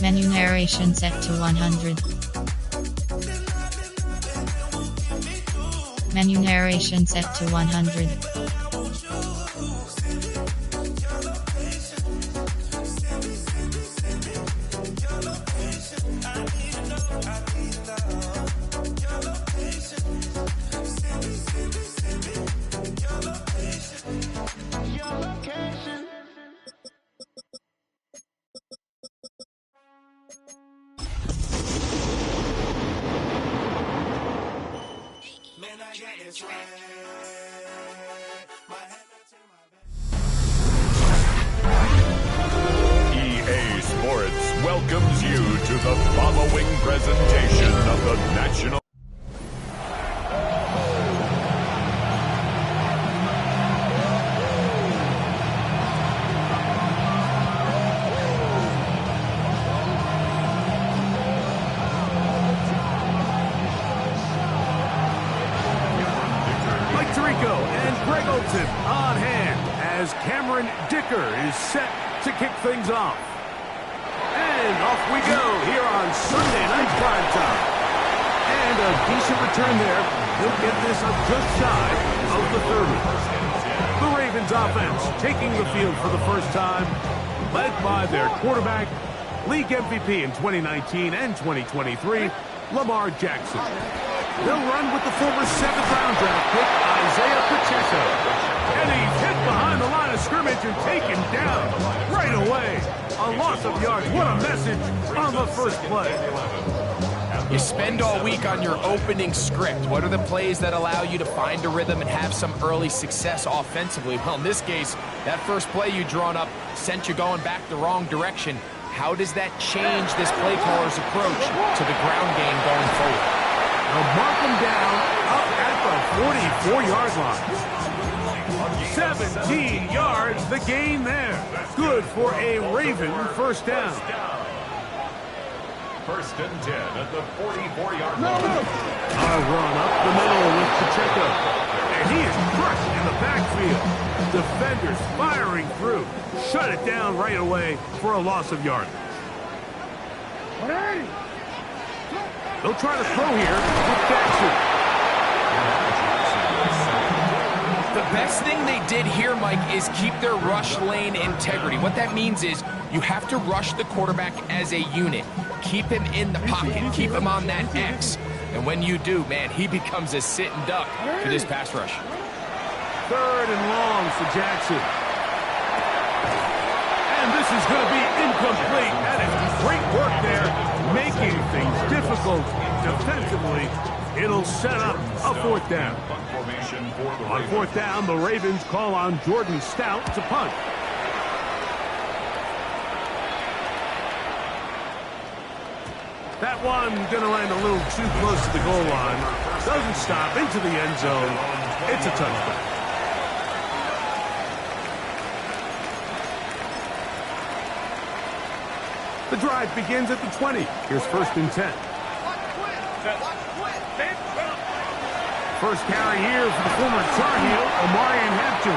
Menu narration set to 100. Menu narration set to 100. EA Sports welcomes you to the following presentation of the National. And Greg Olson on hand as Cameron Dicker is set to kick things off. And off we go here on Sunday Night Primetime. And a decent return there. He'll get this a good side of the 30. The Ravens offense taking the field for the first time, led by their quarterback, league MVP in 2019 and 2023, Lamar Jackson. They'll run with the former 7th-round draft pick, Isaiah Pacheco. And he's hit behind the line of scrimmage and taken down right away. A loss of yards. What a message on the first play. You spend all week on your opening script. What are the plays that allow you to find a rhythm and have some early success offensively? Well, in this case, that first play you drawn up sent you going back the wrong direction. How does that change this play caller's approach to the ground game going forward? They'll mark him down up at the 44-yard line. 17 yards, the gain there. Good for a Raven first down. First and 10 at the 44-yard line. A run up the middle with Pacheco. And he is crushed in the backfield. Defenders firing through. Shut it down right away for a loss of yardage. They'll try to throw here with Jackson. The best thing they did here, Mike, is keep their rush lane integrity. What that means is you have to rush the quarterback as a unit. Keep him in the pocket. Keep him on that X. And when you do, man, he becomes a sit and duck for this pass rush. 3rd and long for Jackson. And this is going to be incomplete. That is great work there, making things difficult defensively. It'll set up a 4th down. On 4th down, the Ravens call on Jordan Stout to punt. That one going to land a little too close to the goal line. Doesn't stop into the end zone. It's a touchback. The drive begins at the 20. Here's 1st and 10. First carry here for the former Tar Heel, Omarion Hampton.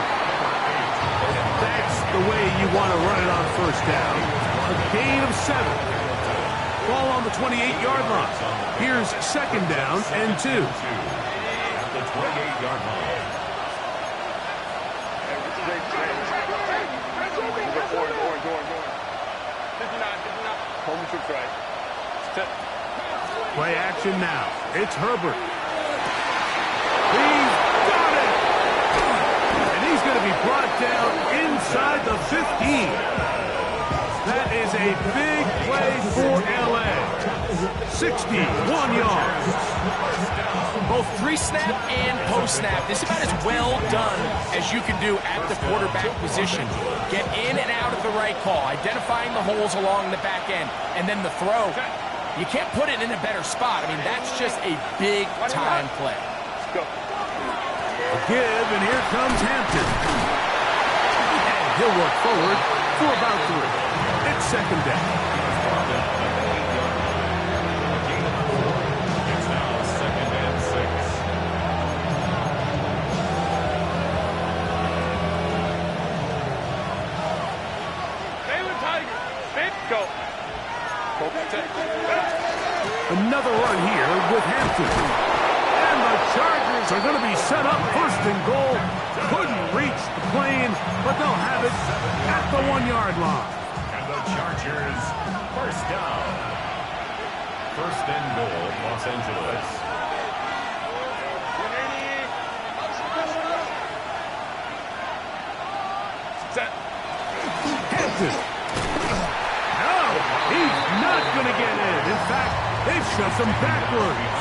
That's the way you want to run it on 1st down. A gain of 7. Ball on the 28-yard line. Here's 2nd down and 2. At the 28-yard line. Play action now. It's Herbert. He's got it! And he's going to be brought down inside the 15. That is a big play for L.A. 61 yards. Both pre-snap and post-snap. This is about as well done as you can do at the quarterback position. Get in and out of the right call, identifying the holes along the back end, and then the throw. You can't put it in a better spot. I mean, that's just a big-time play. Let's go. A give, and here comes Hampton. And he'll work forward for about 3. It's 2nd down. It's now 2nd and 6. Baylor Tiger, fit, go. Another run here with Hampton. And the Chargers are going to be set up first and goal. Couldn't reach the plane, but they'll have it at the 1-yard line. And the Chargers, first down. First and goal, Los Angeles. Hampton. No, he's not going to get in. In fact, they've shoved him backwards.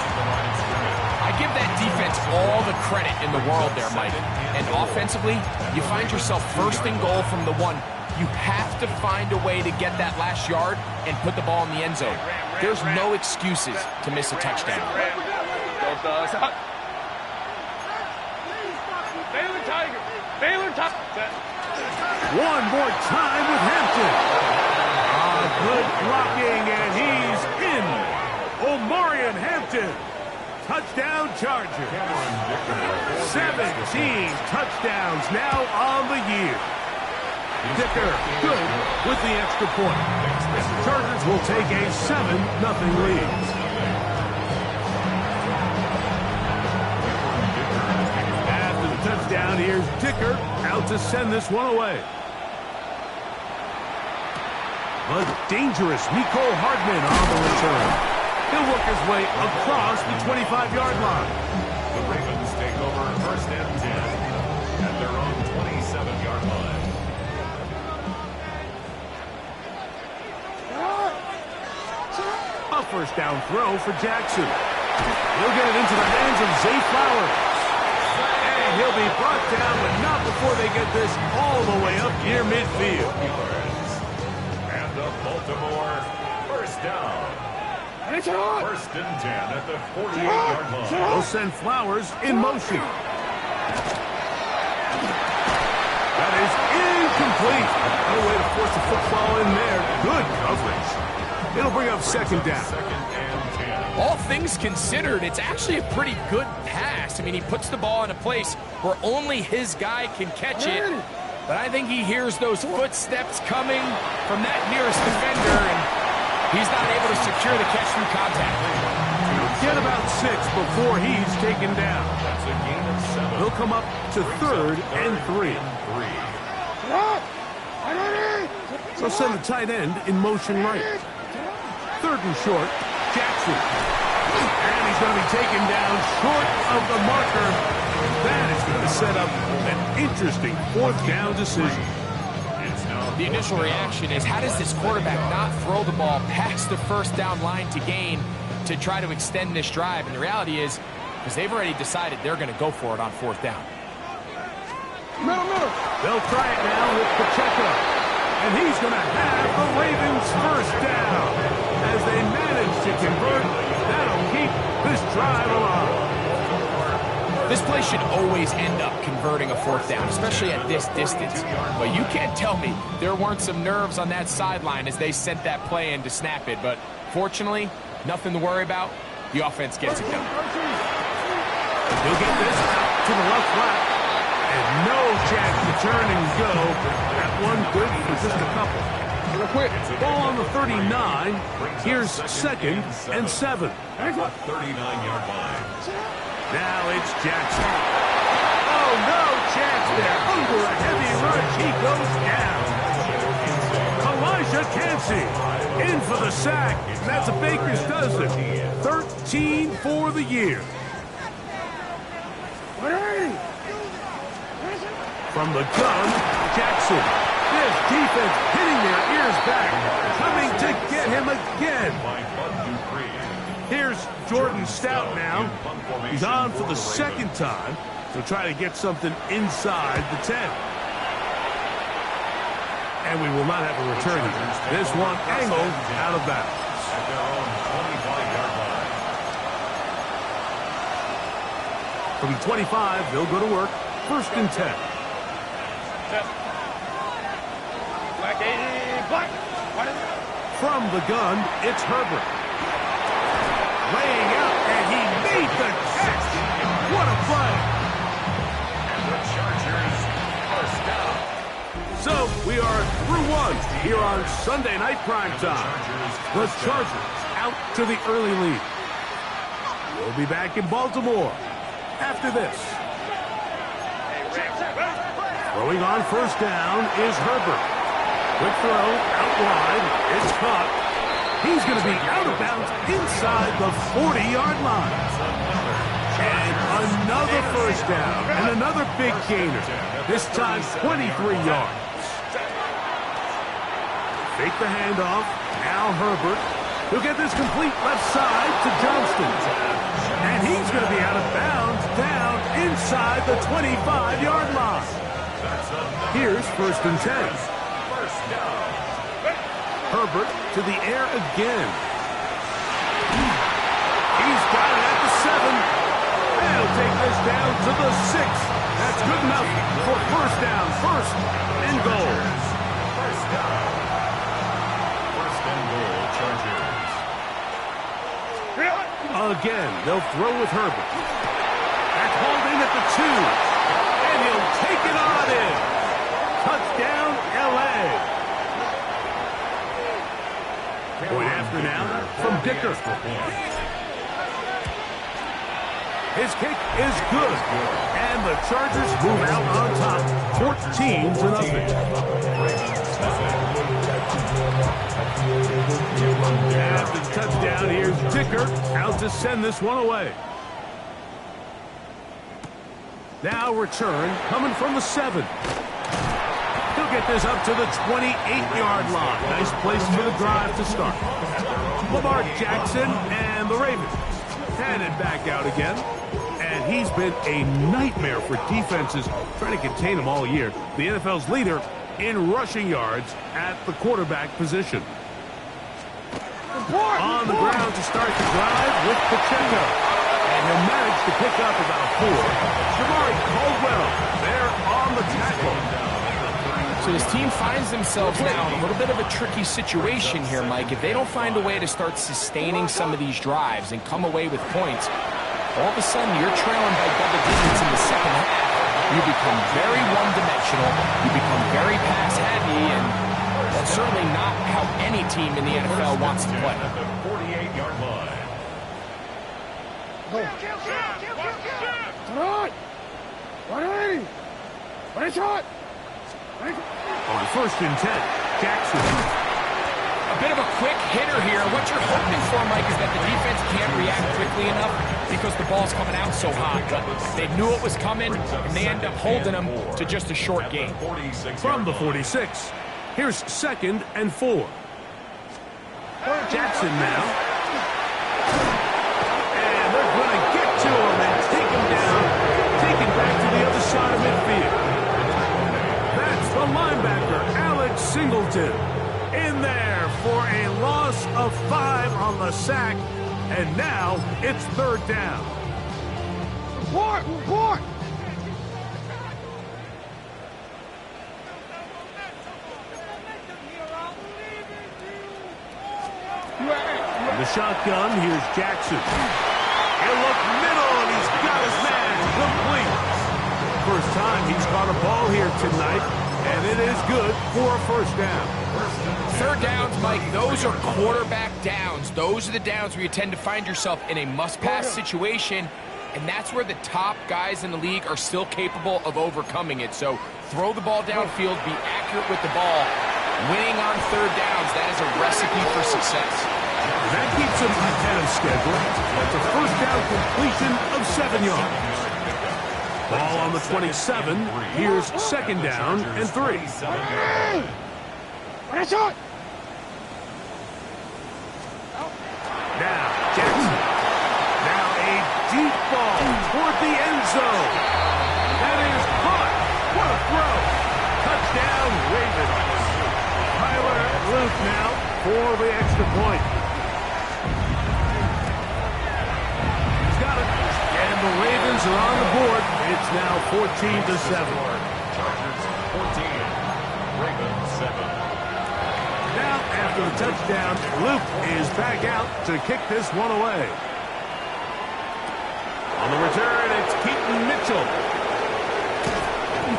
I give that defense all the credit in the world there, Mike. And offensively, you find yourself first and goal from the 1. You have to find a way to get that last yard and put the ball in the end zone. There's no excuses to miss a touchdown. Baylor Tiger. One more time with Hampton. Good blocking, and he's in. Omarion Hampton. Touchdown Charger. 17 touchdowns now on the year. Dicker good with the extra point. Chargers will take a 7-0 lead. After the touchdown, here's Dicker out to send this one away. A dangerous Mecole Hardman on the return. He'll work his way across the 25-yard line. The Ravens take over first and 10 at their own 27-yard line. A first down throw for Jackson. He'll get it into the hands of Zay Flowers. And he'll be brought down, but not before they get this all the way up near midfield. And the Baltimore first down. First and 10 at the 48-yard line. They'll send Flowers in motion. That is incomplete. No way to force the football in there. Good coverage. It'll bring up second down. Second and 10. All things considered, it's actually a pretty good pass. I mean, he puts the ball in a place where only his guy can catch it. But I think he hears those footsteps coming from that nearest defender, and he's not able to secure the catch through contact. Get about 6 before he's taken down. That's a gain of 7. He'll come up to third and 3. They'll send the tight end in motion right. Third and short, Jackson. And he's going to be taken down short of the marker. That is going to set up an interesting fourth down decision. The initial reaction is, how does this quarterback not throw the ball past the first down line to gain to try to extend this drive? And the reality is, because they've already decided they're going to go for it on fourth down. They'll try it now with Pacheco. And he's going to have the Ravens first down. As they manage to convert, that'll keep this drive alive. This play should always end up converting a fourth down, especially at this distance. But you can't tell me there weren't some nerves on that sideline as they sent that play in to snap it. But fortunately, nothing to worry about. The offense gets it done. He'll get this out to the left flat. And no chance to turn and go. That one good for just a couple. Ball on the 39. Here's second and 7. 39-yard line. Now it's Jackson. Oh, no chance there. Under a heavy rush, he goes down. Elijah Cansey in for the sack. And that's a Baker's dozen. 13 for the year. From the gun, Jackson. This defense hitting their ears back. Coming to get him again. Here's Jordan Stout now. He's on for the second time to try to get something inside the 10. And we will not have a return here. This one angled out of bounds. At their own 25-yard line. From the 25, they'll go to work. First and 10. From the gun, it's Herbert. Laying out, and he made the catch. What a play. And the Chargers first down. So we are through one here on Sunday Night Primetime. The Chargers out to the early lead. We'll be back in Baltimore after this. Throwing on first down is Herbert. Quick throw out wide. It's caught. He's going to be out of bounds inside the 40-yard line. And another first down and another big gainer. This time 23 yards. Fake the handoff. Now Herbert. He'll get this complete left side to Johnston. And he's going to be out of bounds down inside the 25-yard line. Here's 1st and 10. Herbert to the air again. He's got it at the 7. They'll take this down to the 6. That's good enough for first down. 1st and goal. First down. 1st and goal, Chargers. Again, they'll throw with Herbert. That's hauled in at the 2. And he'll take it on in. Touchdown, L.A. Point after now from Dicker. His kick is good. And the Chargers move out on top. 14-0. After the touchdown, here's Dicker out to send this one away. Now return coming from the 7. He'll get this up to the 28-yard line. Nice place for the drive to start. Lamar Jackson and the Ravens headed back out again. And he's been a nightmare for defenses trying to contain him all year. The NFL's leader in rushing yards at the quarterback position. On the ground to start the drive with Pacheco. And he'll manage to pick up about 4. Jamari Caldwell there on the tackle. So this team finds themselves now in a little bit of a tricky situation here, Mike. If they don't find a way to start sustaining some of these drives and come away with points, all of a sudden you're trailing by double digits in the second half. You become very one-dimensional. You become very pass-heavy, and that's certainly not how any team in the NFL wants to play. At the 48-yard line. On 1st and 10, Jackson. A bit of a quick hitter here. What you're hoping for, Mike, is that the defense can't react quickly enough because the ball's coming out so hot. But they knew it was coming, and they end up holding them to just a short gain. From the 46, here's 2nd and 4. Jackson now. And they're going to get to him and take him down. Take him back to the other side of midfield. That's the linebacker, Alex Singleton, in there for a loss of 5 on the sack. And now it's 3rd down. Report! The shotgun, here's Jackson. He'll look middle, and he's got his man complete. First time he's caught a ball here tonight, and it is good for a 1st down. 3rd downs, Mike, those are quarterback downs. Those are the downs where you tend to find yourself in a must-pass situation, and that's where the top guys in the league are still capable of overcoming it. So throw the ball downfield, be accurate with the ball. Winning on 3rd downs, that is a recipe for success. That keeps him ahead of schedule. That's a 1st down completion of 7 yards. Ball on the 27. Here's 2nd down and 3. Now, Jackson. Now a deep ball toward the end zone. That is caught. What a throw. Touchdown, Ravens. Tyler Luke now for the extra point. He's got it. And the Ravens are on the board. It's now 14-7. Chargers 14. Ravens 7. Now, after the touchdown, Luke is back out to kick this one away. On the return, it's Keaton Mitchell.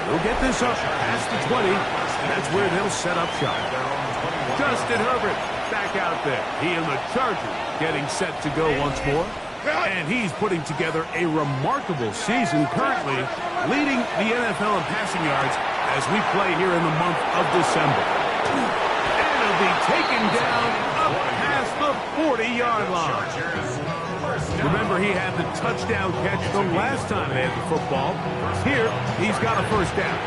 He'll get this up past the 20. And that's where they'll set up shop. Justin Herbert back out there. He and the Chargers getting set to go once more. And he's putting together a remarkable season currently, leading the NFL in passing yards as we play here in the month of December. And he'll be taken down up past the 40-yard line. Remember, he had the touchdown catch the last time they had the football. Here, he's got a first down.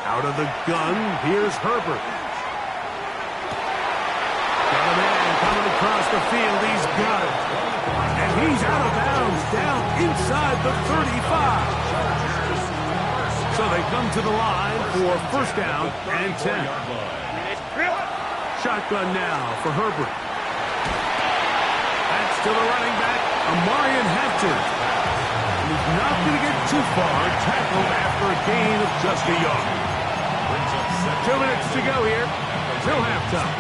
Out of the gun, here's Herbert. Got a man coming across the field. He's got it. And he's out of bounds, down inside the 35. So they come to the line for first down and 10. Shotgun now for Herbert. That's to the running back, Amarian Hampton. He's not going to get too far, tackled after a gain of just a yard. 2 minutes to go here till halftime.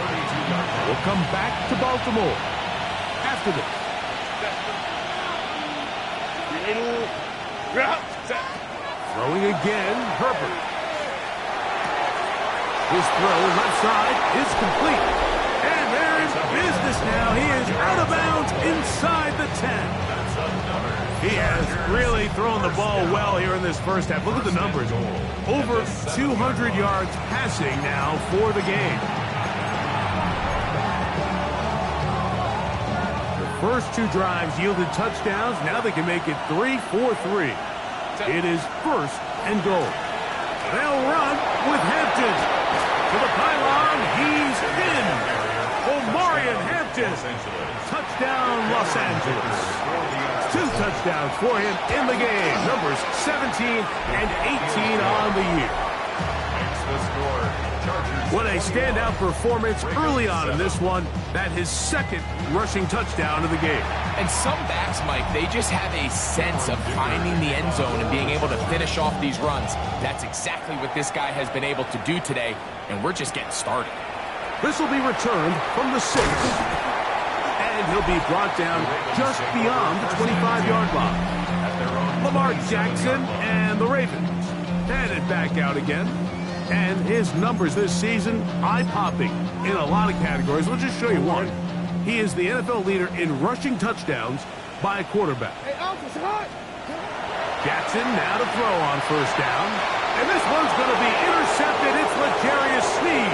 We'll come back to Baltimore after this. Throwing again, Herbert. His throw left side is complete. And there is business now. He is out of bounds inside the 10. He has really thrown the ball well here in this first half. Look at the numbers. Over 200 yards passing now for the game. The first two drives yielded touchdowns. Now they can make it 3-4-3. It is first and goal. They'll run with Hampton. To the pylon, he's in. Omarion Hampton. Touchdown, Los Angeles. 2 touchdowns for him in the game. Numbers 17 and 18 on the year. What a standout performance early on in this one. That his second rushing touchdown of the game. And some backs, Mike, they just have a sense of finding the end zone and being able to finish off these runs. That's exactly what this guy has been able to do today, and we're just getting started. This will be returned from the 6. And he'll be brought down just beyond the 25-yard line. Lamar Jackson and the Ravens headed back out again. And his numbers this season, eye-popping in a lot of categories. We'll just show you one. He is the NFL leader in rushing touchdowns by a quarterback. Jackson now to throw on first down. And this one's going to be intercepted. It's L'Jarius Sneed.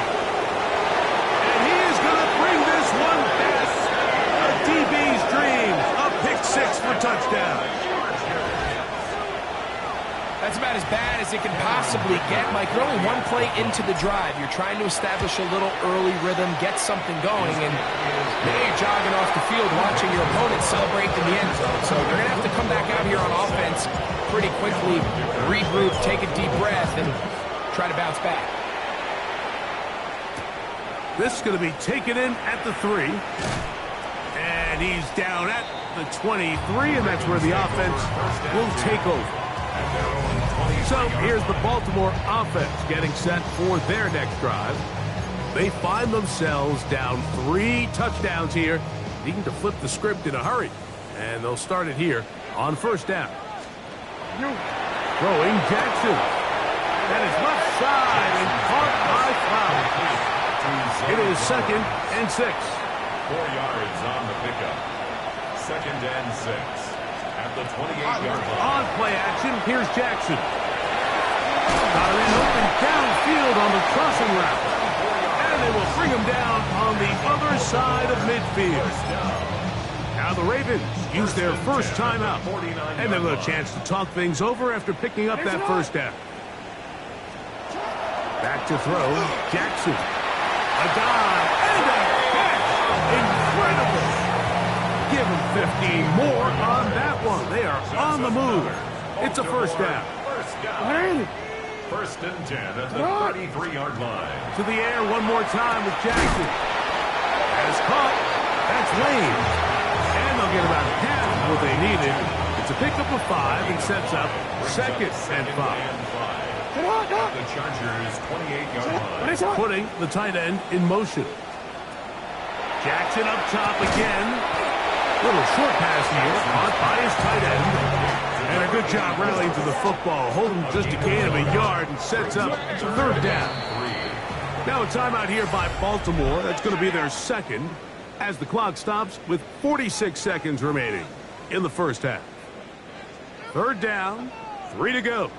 And he is going to bring this one back. DB's dreams, a pick 6 for touchdown. That's about as bad as it can possibly get, Mike. You're only one play into the drive. You're trying to establish a little early rhythm, get something going, and now you're jogging off the field watching your opponent celebrate in the end zone. So you're going to have to come back out here on offense pretty quickly, regroup, take a deep breath, and try to bounce back. This is going to be taken in at the 3. And he's down at the 23, and that's where the offense will take over. So here's the Baltimore offense getting set for their next drive. They find themselves down 3 touchdowns here, needing to flip the script in a hurry. And they'll start it here on first down. Throwing Jackson. That is left side and caught by Flowers. It is 2nd and 6. 4 yards on the pickup. 2nd and 6 at the 28-yard line. On play action, here's Jackson. Got it in open downfield on the crossing route. And they will bring him down on the other side of midfield. Now the Ravens use their first timeout. And they'll have a chance to talk things over after picking up that first down. Back to throw, Jackson. A dive and a catch. Incredible. Give him 15 more on that one. They are on the move. It's a first down. First and 10 at the 33-yard line. To the air one more time with Jackson. That is caught. That's Lane. And they'll get about half of what they needed. It's a pickup of 5 and sets up 2nd and 5. The Chargers 28-yard line. Putting the tight end in motion. Jackson up top again. Little short pass here, caught by his tight end. And a good job rallying to the football. Holding just a gain of a yard and sets up third down. Now a timeout here by Baltimore. That's going to be their second as the clock stops with 46 seconds remaining in the first half. Third down, 3 to go.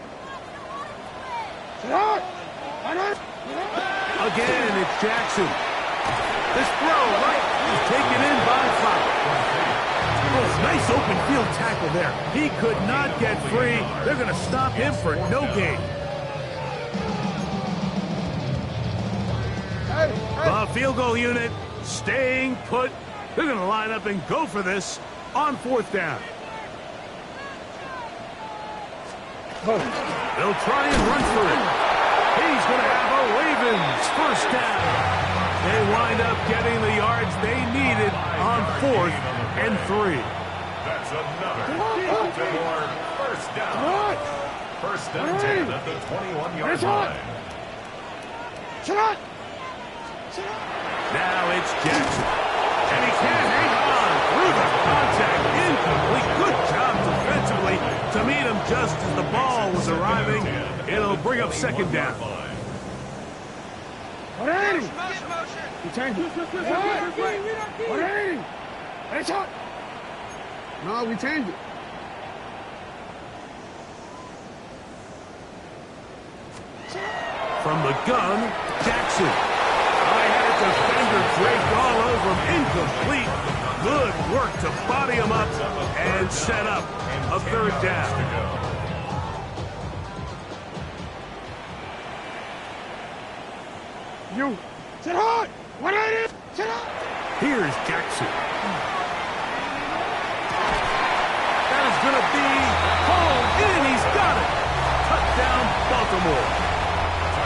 Again, it's Jackson. This throw right is taken in by Fowler. Oh, nice open field tackle there. He could not get free. They're going to stop him for no gain. The field goal unit staying put. They're going to line up and go for this on fourth down. They'll try and run for it. He's going to have a Ravens first down. They wind up getting the yards they needed on 4th and 3. That's another Baltimore first down. First and 10 at the 21-yard line. Now it's Jackson. And he can't hang on through the contact. Incomplete. Good job defensively to meet him just as the ball was arriving. It'll bring up second down. No, we changed it. From the gun, Jackson. I had a defender draped all over him. Incomplete. Good work to body him up and set up a third down. You. Sit hard. 180. Sit hard. Here's Jackson. That is going to be hauled in. He's got it. Touchdown, Baltimore.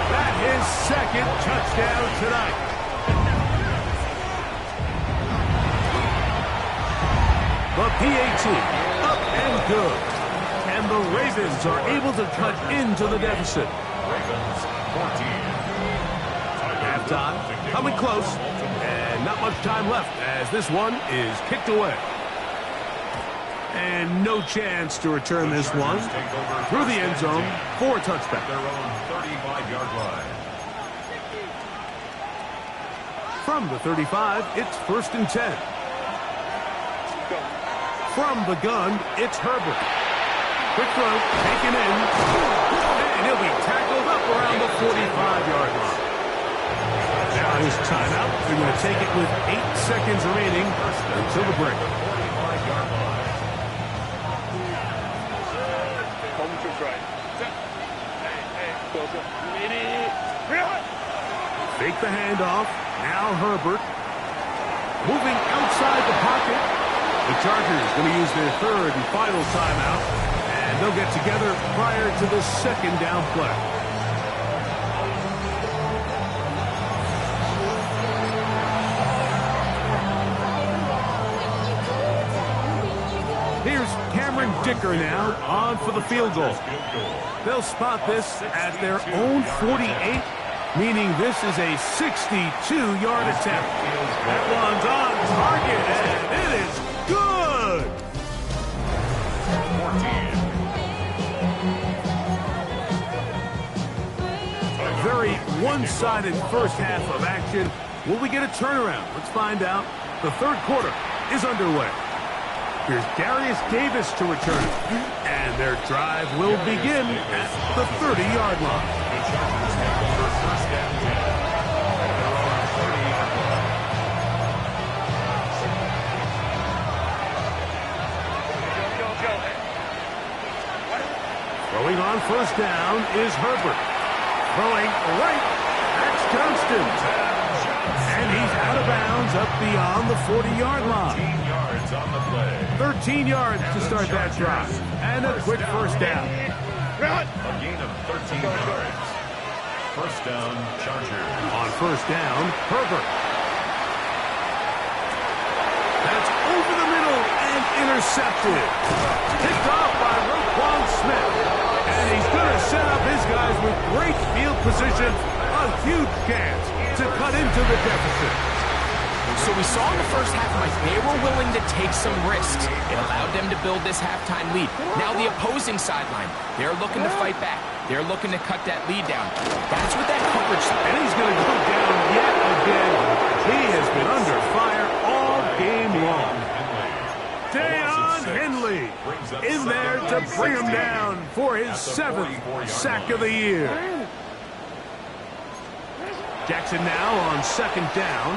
That is second touchdown tonight. The PAT up and good. And the Ravens are able to cut into the deficit. Ravens 14. Halftime coming close. And not much time left as this one is kicked away. And no chance to return this one through the end zone for a touchback. Their own 35-yard line. From the 35, it's first and 10. From the gun, it's Herbert. Quick throw, taken in, and he'll be tackled up around the 45-yard line. Now his timeout. They're going to take it with 8 seconds remaining until the break. Fake the handoff. Now Herbert. Moving outside the pocket. The Chargers going to use their third and final timeout. And they'll get together prior to the second down play. Here's Cameron Dicker now on for the field goal. They'll spot this at their own 48, meaning this is a 62-yard attempt. That one's on target, and it is good. 14. A very one-sided first half of action. Will we get a turnaround? Let's find out. The third quarter is underway. Here's Darius Davis to return. And their drive will begin at the 30-yard line. The Chargers take over first and 10 at their own 30-yard line. Throwing on first down is Herbert. Throwing right. That's Johnston. And he's out of bounds up beyond the 40-yard line. 13 yards on the play. 13 yards to start that drive. And a quick first down. A gain of 13 yards. First down, Chargers. On first down, Herbert. That's over the middle and intercepted. Picked off by Roquan Smith. And he's going to set up his guys with great field position. A huge chance to cut into the deficit. So we saw in the first half, Mike, they were willing to take some risks. It allowed them to build this halftime lead. Now the opposing sideline, they're looking to fight back. They're looking to cut that lead down. That's what that coverage... And he's going to go down yet again. He has been under fire all game long. Deion Henley in there to bring him down for his 7th sack of the year. Jackson now on 2nd down.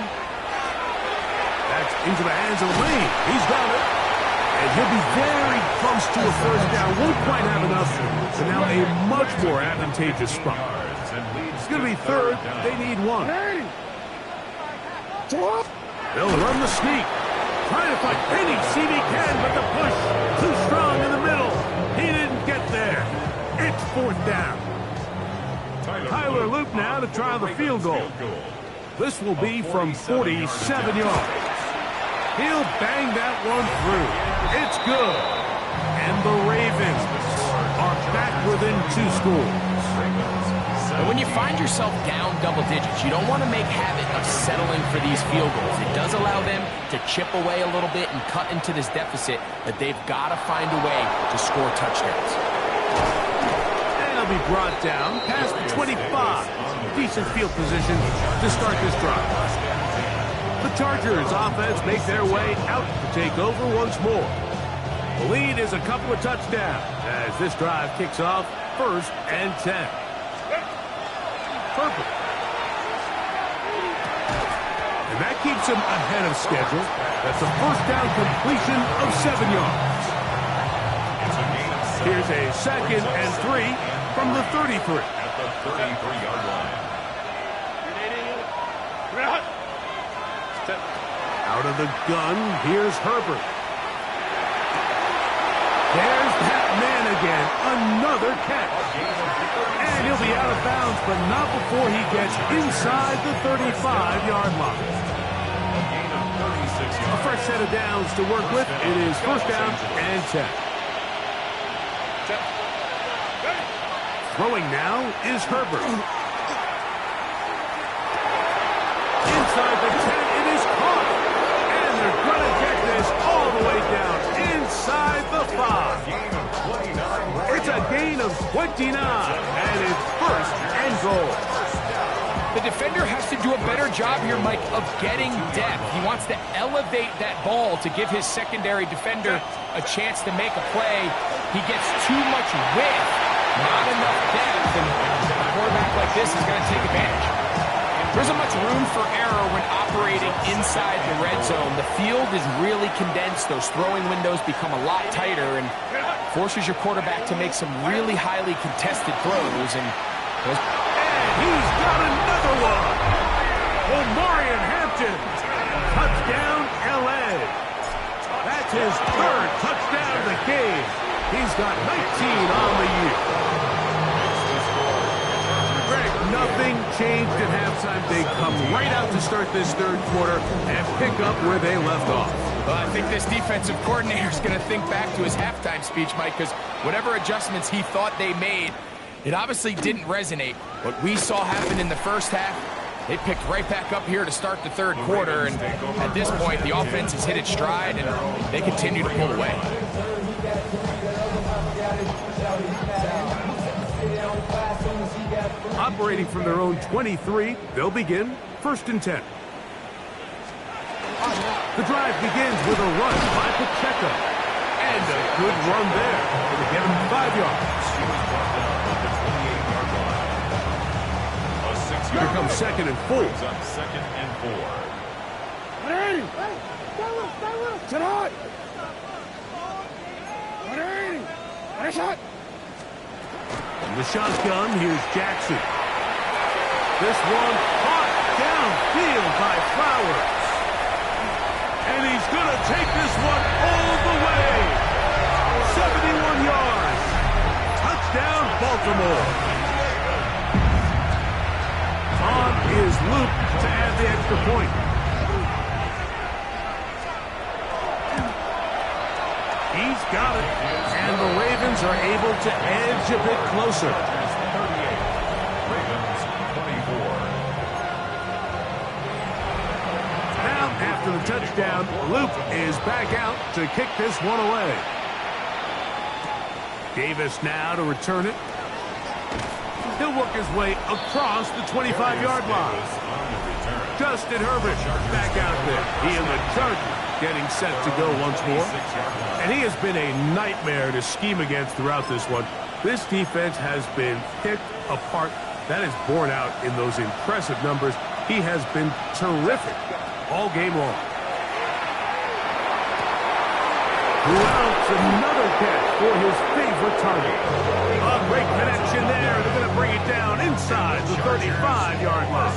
That's into the hands of Lane. He's got it. And he'll be very close to a 1st down. Won't quite have enough. So now a much more advantageous spot. It's going to be 3rd. They need 1. They'll run the sneak. Trying to find any seam he can, but the push too strong in the middle. He didn't get there. It's 4th down. Tyler Loop now to try the field goal. This will be from 47 yards. He'll bang that one through. It's good. And the Ravens are back within 2 scores. And when you find yourself down double digits, you don't want to make habit of settling for these field goals. It does allow them to chip away a little bit and cut into this deficit, but they've got to find a way to score touchdowns. And he'll be brought down past the 25. Decent field position to start this drive. The Chargers offense make their way out to take over once more. The lead is a couple of touchdowns as this drive kicks off 1st and 10. Perfect. And that keeps him ahead of schedule. That's a 1st down completion of 7 yards. Here's a 2nd and 3 from the 33. At the 33-yard line. Out of the gun, here's Herbert. There's that man again. Another catch. And he'll be out of bounds, but not before he gets inside the 35-yard line. A fresh set of downs to work with. It is 1st down and 10. Throwing now is Herbert. Inside the 10, it is caught. And they're going to get this all the way down inside the 5. It's a gain of 29, and it's 1st and goal. The defender has to do a better job here, Mike, of getting depth. He wants to elevate that ball to give his secondary defender a chance to make a play. He gets too much width, not enough depth, and a quarterback like this is going to take advantage. There isn't much room for error when operating inside the red zone. The field is really condensed. Those throwing windows become a lot tighter and forces your quarterback to make some really highly contested throws. And he's got another one. Omarion Hampton. Touchdown, L.A. That's his 3rd touchdown of the game. He's got 19 on the year. Greg, nothing changed at halftime. They come right out to start this 3rd quarter and pick up where they left off. Well, I think this defensive coordinator is going to think back to his halftime speech, Mike, because whatever adjustments he thought they made, it obviously didn't resonate. What we saw happen in the first half, they picked right back up here to start the 3rd quarter, and at this point, the offense has hit its stride, and they continue to pull away. Operating from their own 23, they'll begin 1st and 10. The drive begins with a run by Pacheco. And a good run there. It'll get him 5 yards. Here comes 2nd and 4. On 2nd and 4. Sit hard. Shot. From the shotgun, here's Jackson. This one caught downfield by Flowers. And he's going to take this one all the way. 71 yards. Touchdown, Baltimore. On is Luke to add the extra point. He's got it. And the Ravens are able to edge a bit closer. Now, after the touchdown, Luke is back out to kick this one away. Davis now to return it. He'll work his way across the 25-yard line. Justin Herbert back out there. He and the Chargers getting set to go once more. And he has been a nightmare to scheme against throughout this one. This defense has been picked apart. That is borne out in those impressive numbers. He has been terrific all game long. Mounts another catch for his favorite target. A great connection there. They're going to bring it down inside the 35-yard line.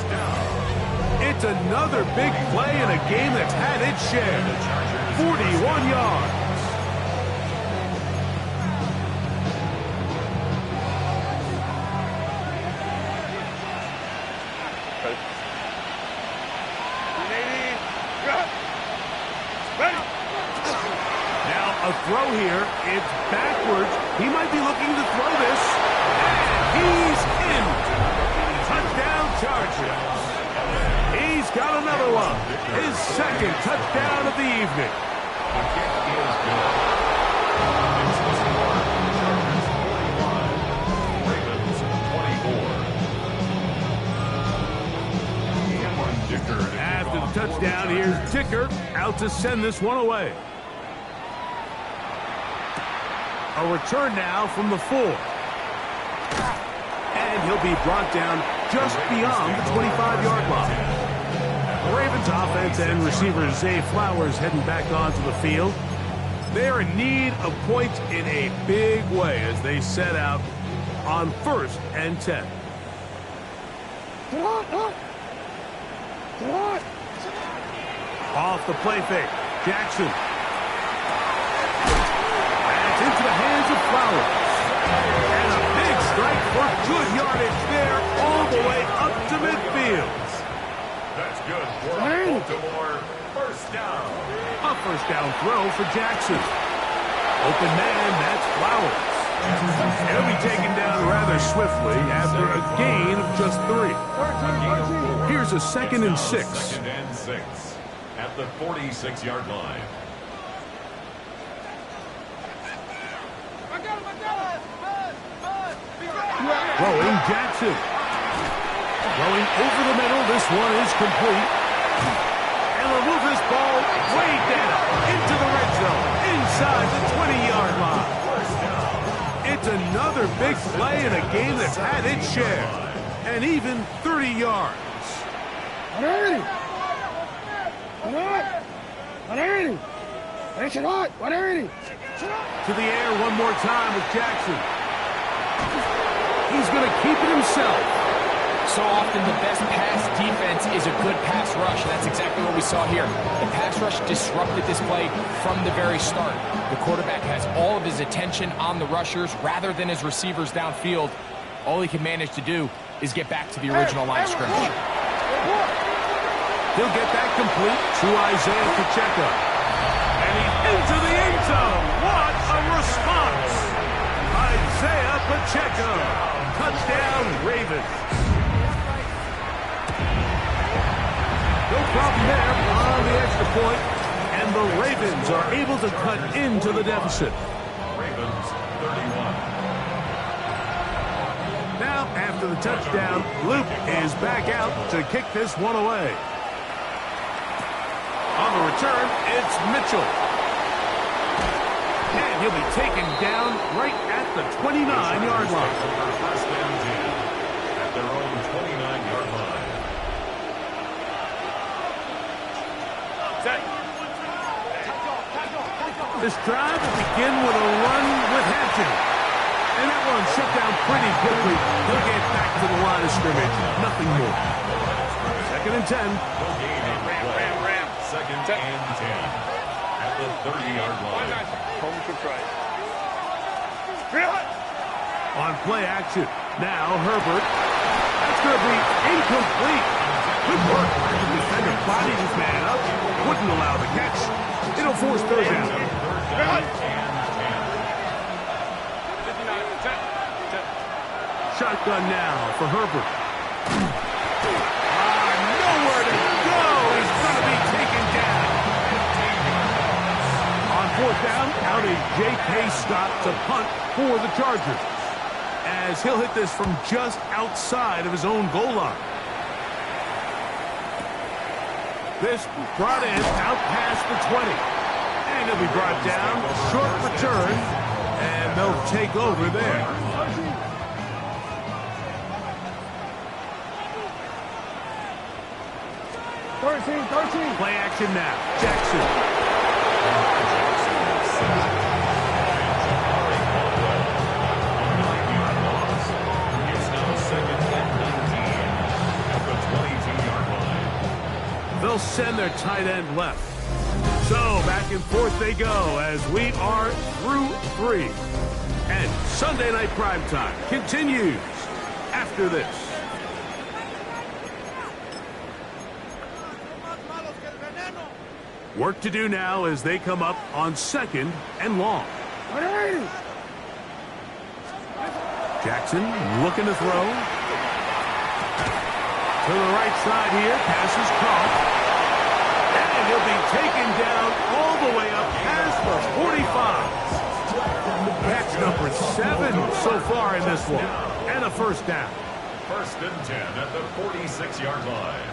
It's another big play in a game that's had its share. 41 yards. Now a throw here. It's backwards. He might be looking to throw this. And he's in. Touchdown Chargers. He's got another one. His second touchdown of the evening. The kick is good. It's the score. Chargers 41. Ravens 24. Cameron Dicker. After the touchdown, here's Dicker out to send this one away. A return now from the 4. And he'll be brought down just beyond the 25-yard line. The Ravens offense and receiver Zay Flowers heading back onto the field. They're in need of points in a big way as they set out on 1st and 10. Off the play fake. Jackson. And it's into the hands of Flowers. And a big strike for good yardage there all the way up to midfield. That's good for Baltimore. First down. A first down throw for Jackson. Open man, that's Flowers. He'll be taken down rather swiftly after a gain of just 3. Here's a 2nd and 6. 2nd and 6 at the 46-yard line. Throwing Jackson. Throwing over the middle. This one is complete. And they'll move this ball way down into the red zone, inside the 20-yard line. It's another big play in a game that's had its share. And even 30 yards. To the air one more time with Jackson. He's going to keep it himself. So often the best pass defense is a good pass rush. That's exactly what we saw here. The pass rush disrupted this play from the very start. The quarterback has all of his attention on the rushers rather than his receivers downfield. All he can manage to do is get back to the original line of scrimmage. He'll get that complete to Isaiah Pacheco. And he's into the end zone. What a response! Isaiah Pacheco. Touchdown, Ravens. No problem there on the extra point, and the Ravens are able to cut into the deficit. Ravens 31. Now, after the touchdown, Luke is back out to kick this one away. On the return, it's Mitchell. And he'll be taken down right at the 29-yard line. First and 10 at their own 29-yard line. This drive will begin with a run with Hampton. And that one shut down pretty quickly. He'll get back to the line of scrimmage. Nothing more. 2nd and 10. No gain on the play. 2nd and 10 at the 30-yard line. On play action. Now Herbert. That's going to be incomplete. Good work. The defender bodied his man up. Wouldn't allow the catch. It'll force 3rd down. Shotgun now for Herbert. Nowhere to go. He's going to be taken down. down. Out a J.K. Scott to punt for the Chargers, as he'll hit this from just outside of his own goal line. This brought in out past the 20. And he'll be brought down. Short return. And they'll take over there. Play action now. Jackson. They'll send their tight end left. So back and forth they go as we are through 3. And Sunday Night Primetime continues after this. Work to do now as they come up on 2nd and long. Jackson looking to throw. To the right side here, pass is caught. And he'll be taken down all the way up past the 45. That's number 7 so far in this one. And a first down. 1st and 10 at the 46-yard line.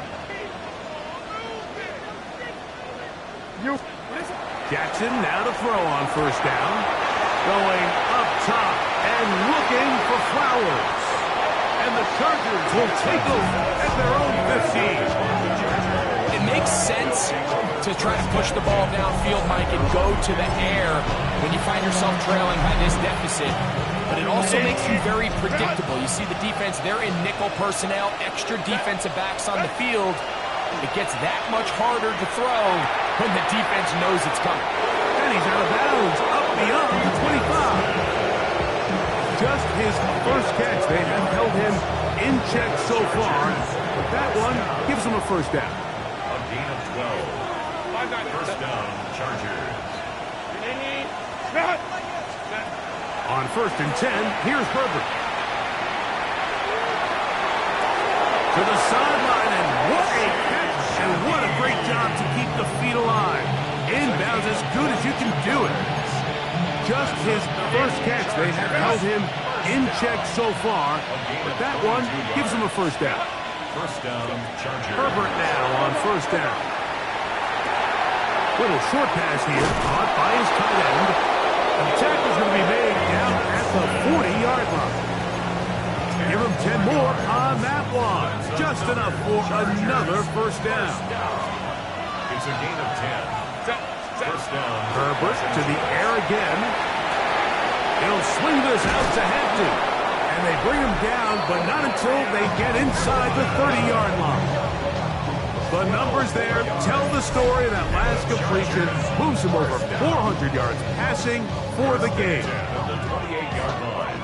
Jackson now to throw on first down. Going up top and looking for Flowers. And the Chargers will take over at their own 15. It makes sense to try to push the ball downfield, Mike, and go to the air when you find yourself trailing by this deficit. But it also makes you very predictable. You see the defense, they're in nickel personnel, extra defensive backs on the field. It gets that much harder to throw when the defense knows it's coming. And he's out of bounds, up beyond the 25. Just his first catch. They have held him in check so far. But that one gives him a first down. A gain of 12. First down, Chargers. On 1st and 10, here's Herbert. To the sideline, and what a catch, and what a great job to keep the feet alive. Inbounds as good as you can do it. Just his first catch. They have held him in check so far, but that one gives him a first down. First down, Chargers. Herbert now on first down. Little short pass here, caught by his tight end. And the tackle's going to be made down at the 40-yard line. Give him 10 more on that one. Just enough for another first down. It's a gain of 10. First down. Herbert to the air again. He'll swing this out to Hampton. And they bring him down, but not until they get inside the 30-yard line. The numbers there tell the story. That last completion moves him over 400 yards passing for the game. At the 28-yard line.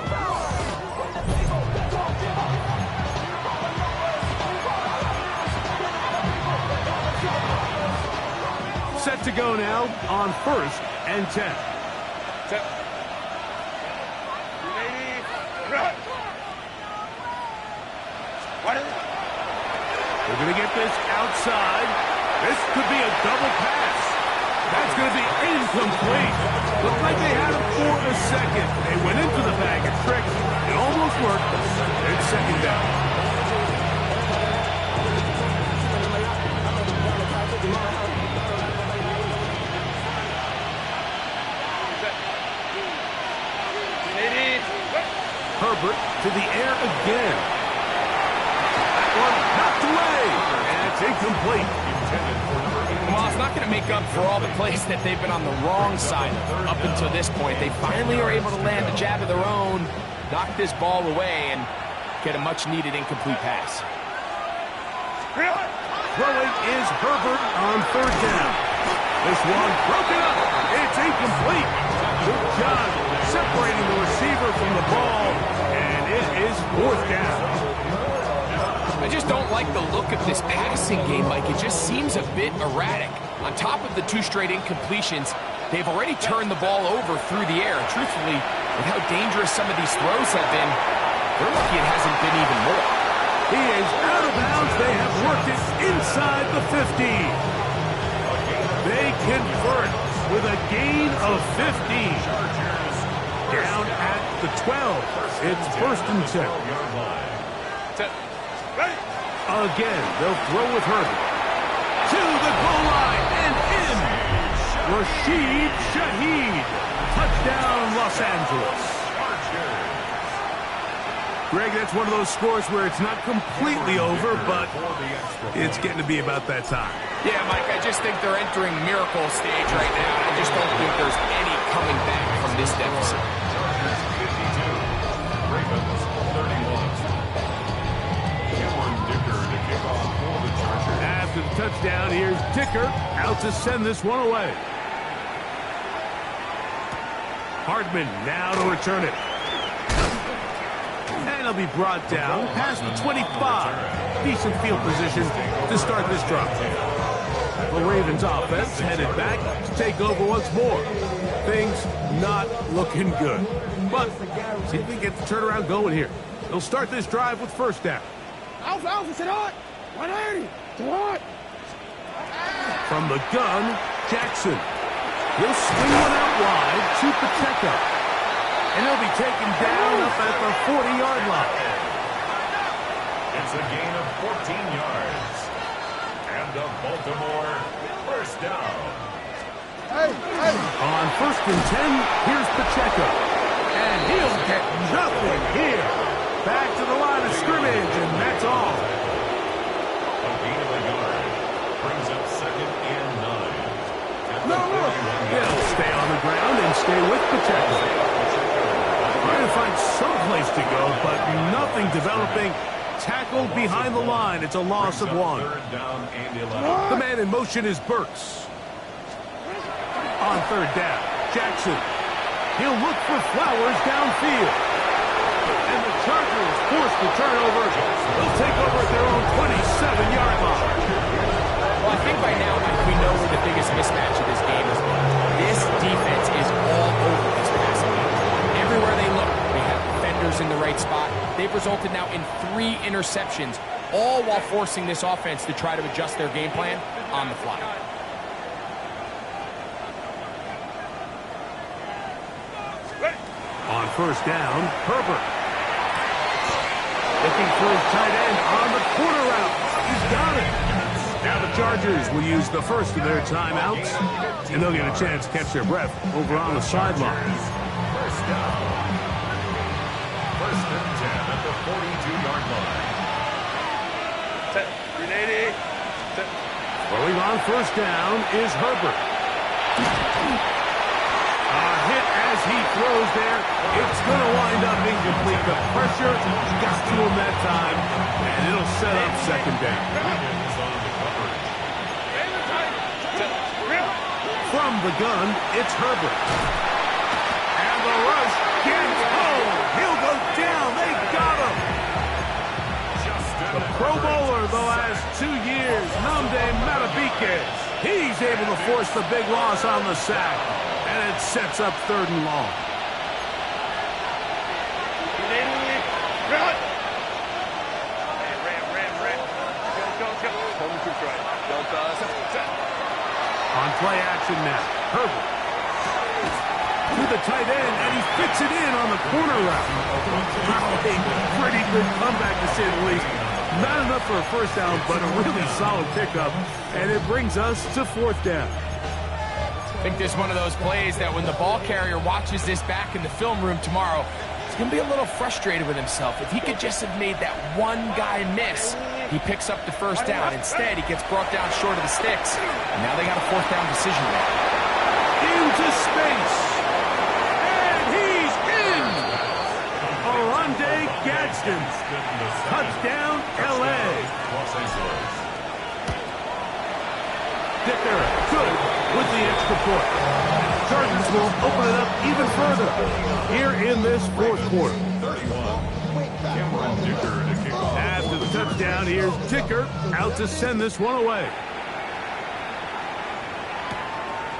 Set to go now on 1st and 10. They're going to get this outside. This could be a double pass. That's going to be incomplete. Looked like they had him for a second. They went into the bag of tricks. It almost worked. It's second down. Herbert to the air again. That one knocked away. And it's incomplete. Well, it's not going to make up for all the plays that they've been on the wrong side of up until this point. They finally are able to land a jab of their own, knock this ball away, and get a much-needed incomplete pass. Throwing is Herbert on third down. This one broken up. It's incomplete. Good job separating the receiver from the ball, and it is fourth down. I just don't like the look of this passing game, Mike. It just seems a bit erratic. On top of the 2 straight incompletions, they've already turned the ball over through the air. Truthfully, with how dangerous some of these throws have been, they're lucky it hasn't been even more. He is out of bounds. They have worked it inside the 15. They convert with a gain of 15. Down at the 12. It's 1st and 10. Again, they'll throw with Herbert. To the goal line and in. Rashid Shaheed. Touchdown, Los Angeles. Greg, that's one of those scores where it's not completely over, but it's getting to be about that time. Yeah, Mike, I just think they're entering miracle stage right now. I just don't think there's any coming back from this deficit. Ravens 31. Cameron Dicker to kick off for the Chargers. After the touchdown, here's Dicker out to send this one away. Hardman now to return it. And he'll be brought down past the 25. Decent field position to start this drive. The Ravens offense headed back to take over once more. Things not looking good. But see if we can get the turnaround going here. They'll start this drive with 1st down. Alpha, sit on. 180. Sit on. From the gun, Jackson. He'll swing one out wide to Pacheco. And he'll be taken down up at the 40-yard line. It's a gain of 14 yards. And the Baltimore 1st down. On 1st and 10, here's Pacheco. And he'll get nothing here. Back to the line of scrimmage, and that's all. A gain of a yard. Brings up 2nd and 9. They'll stay on the ground and stay with Pacheco. Trying to find some place to go, but nothing developing. Tackled behind the line. It's a loss of 1. 3rd down and 11. The man in motion is Burks. On 3rd down, Jackson. He'll look for Flowers downfield. And the Chargers forced the turnover. They'll take over at their own 27-yard line. Well, I think by now, Mike, we know where the biggest mismatch of this game is. This defense is all over this passing game. Everywhere they look, they have defenders in the right spot. They've resulted now in 3 interceptions, all while forcing this offense to try to adjust their game plan on the fly. On 1st down, Herbert. Looking for his tight end on the corner route. He's got it. Now the Chargers will use the first of their timeouts, and they'll get a chance to catch their breath over on the sideline. 1st down. 1st and 10 at the 42-yard line. Throwing on 1st down is Herbert. A hit as he throws there. It's going to wind up incomplete. The pressure got to him that time, and it'll set up 2nd down. From the gun, it's Herbert. And the rush gets home. He'll go down. They got him. The Pro Bowler the last 2 years, Nnamdi Madubuike. He's able to force the big loss on the sack. And it sets up 3rd and long. On play action now, Herbert. To the tight end, and he fits it in on the corner route. A pretty good comeback, to say the least. Not enough for a 1st down, but a really solid pickup. And it brings us to 4th down. I think this is one of those plays that when the ball carrier watches this back in the film room tomorrow, he's going to be a little frustrated with himself. If he could just have made that one guy miss, he picks up the 1st down. Instead, he gets brought down short of the sticks. And now they got a 4th down decision to make. Into space. And he's in. Oronde Gadsden. Touchdown, L.A. Los Angeles. Dicker, good with the extra point. Chargers will open it up even further here in this 4th quarter. 31. Cameron Dicker to kick off. After the touchdown, here's Dicker out to send this one away.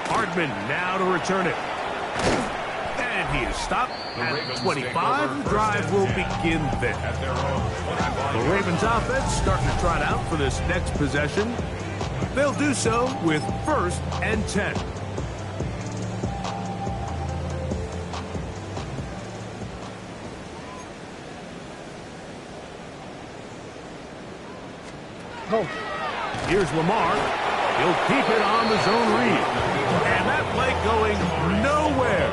Hardman now to return it. And he is stopped at 25. The drive will begin then. At their own 25. The Ravens offense starting to trot out for this next possession. They'll do so with 1st and 10. Go. Here's Lamar. He'll keep it on the zone read. And that play going nowhere.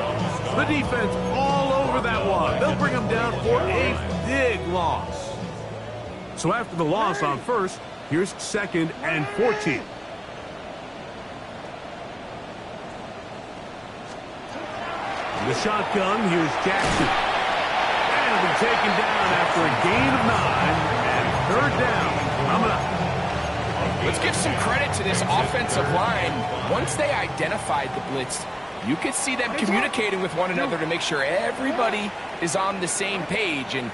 The defense all over that one. They'll bring him down for a big loss. So after the loss on first, here's 2nd and 14. In the shotgun, here's Jackson. And he'll be taken down after a gain of 9. And 3rd down. Coming up. Let's give some credit to this offensive line. Once they identified the blitz, you could see them communicating with one another to make sure everybody is on the same page, and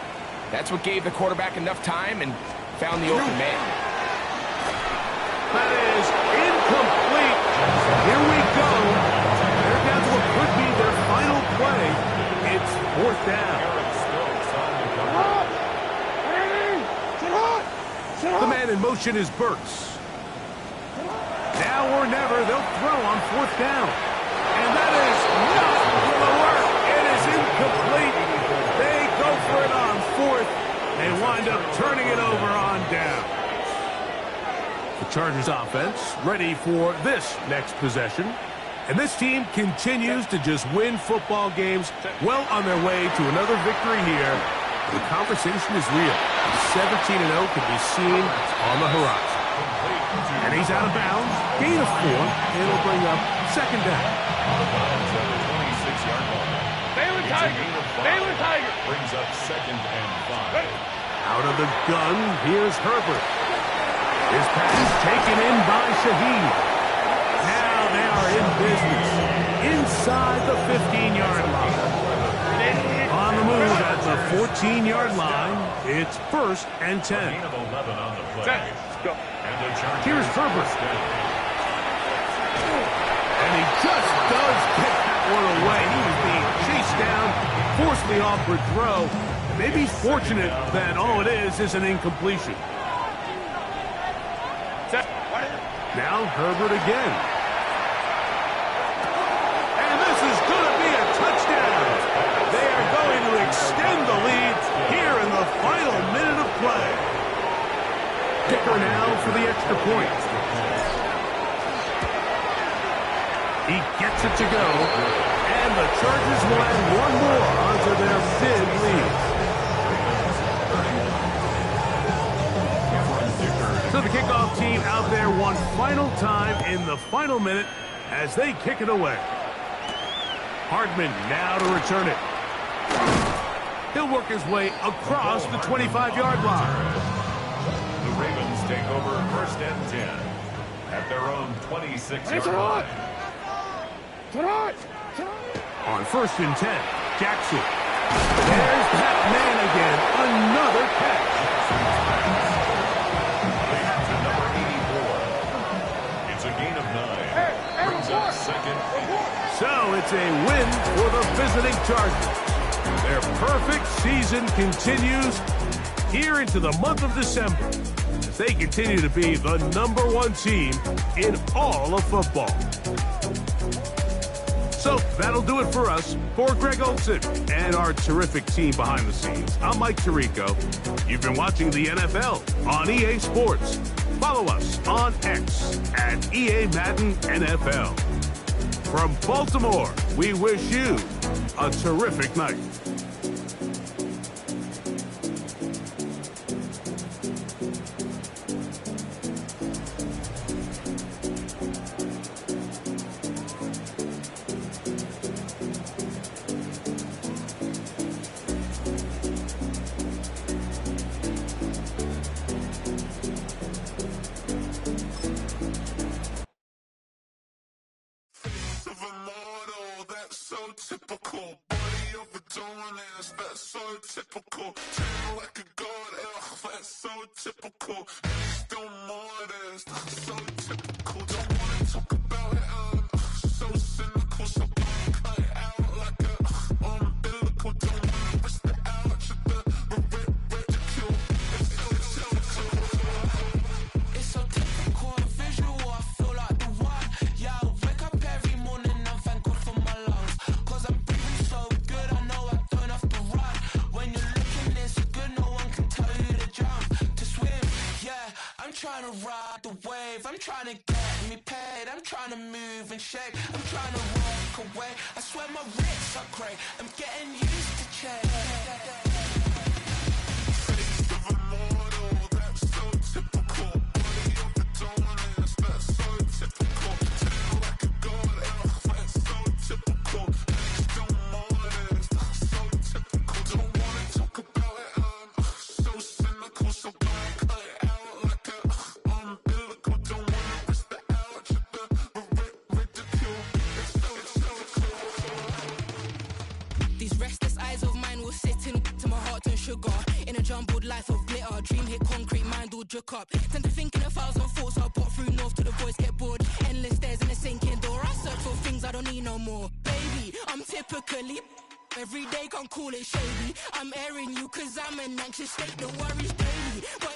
that's what gave the quarterback enough time and found the open man. That is incomplete. Here we go. They're down to what could be their final play. It's 4th down. The man in motion is Burks. Now or never, they'll throw on 4th down. And that is not going to work. It is incomplete. They go for it on 4th. They wind up turning it over on down. The Chargers offense ready for this next possession. And this team continues to just win football games, well on their way to another victory here. The conversation is real. 17-0 can be seen on the horizon. And he's out of bounds. Gain of 4. It'll bring up 2nd down. Baylor Tiger. Baylor Tiger. Brings up 2nd and 5. Out of the gun, here's Herbert. His pass taken in by Shaheed. Now they are in business. Inside the 15-yard line. On the move at the 14-yard line, it's 1st and 10. Gain of 11 on the play. And the Chargers Here's Herbert. And he just does get that one away. He was being chased down, forced the awkward throw. Maybe fortunate that all it is an incompletion. Now Herbert again. And this is going to be a touchdown. They are going to extend the lead here in the final minute of play. Kicker now for the extra point. He gets it to go. And the Chargers will add one more onto their big lead. So the kickoff team out there one final time in the final minute as they kick it away. Hardman now to return it. He'll work his way across the 25-yard line. The Ravens take over 1st and 10 at their own 26-yard line. On 1st and 10, Jackson. There's that man again. Another catch. To number 84. It's a gain of 9. Brings up 2nd. So it's a win for the visiting Chargers. Their perfect season continues here into the month of December as they continue to be the #1 team in all of football. So that'll do it for us. For Greg Olson and our terrific team behind the scenes, I'm Mike Tirico. You've been watching the NFL on EA Sports. Follow us on X at EA Madden NFL. From Baltimore, we wish you a terrific night. Typical body of a donut, that's so typical. Turn like a god, that's so typical. Still more, that's so typical. Don't wanna talk about it, so cynical. So cut it out like a umbilical. Don't wanna risk the ouch of the ridicule. It's so typical, visual. I feel like the one. Yeah, I wake up every morning and thank God for my lungs. Cause I'm breathing so good, I know I don't have to run. When you're looking this good, no one can tell you to jump, to swim. Yeah, I'm trying trying to ride the wave, I'm trying to get me paid, I'm trying to move and shake, I'm trying to walk away. I swear my wrists are great, I'm getting used to change. Face of a mortal, that's so typical. Body of the dominance, that's so typical. Tail like a god, that's so typical. Next to mornings, that's so typical. Don't wanna talk about it, I'm so cynical, so don't cut it out like a umbilical. Don't wanna risk the ouch, the ridicule. It's so cool. These restless eyes of mine will sit in to my heart and sugar. In a jumbled life of glitter, dream hit concrete, mind all jerk up. Tend to think in 1,000 thoughts, I'll pop through north to the voice, get bored. Endless stairs in a sinking door, I search for things I don't need no more. Baby, I'm typically every day, can't call it shady. I'm airing you cause I'm an anxious state, the worries daily. But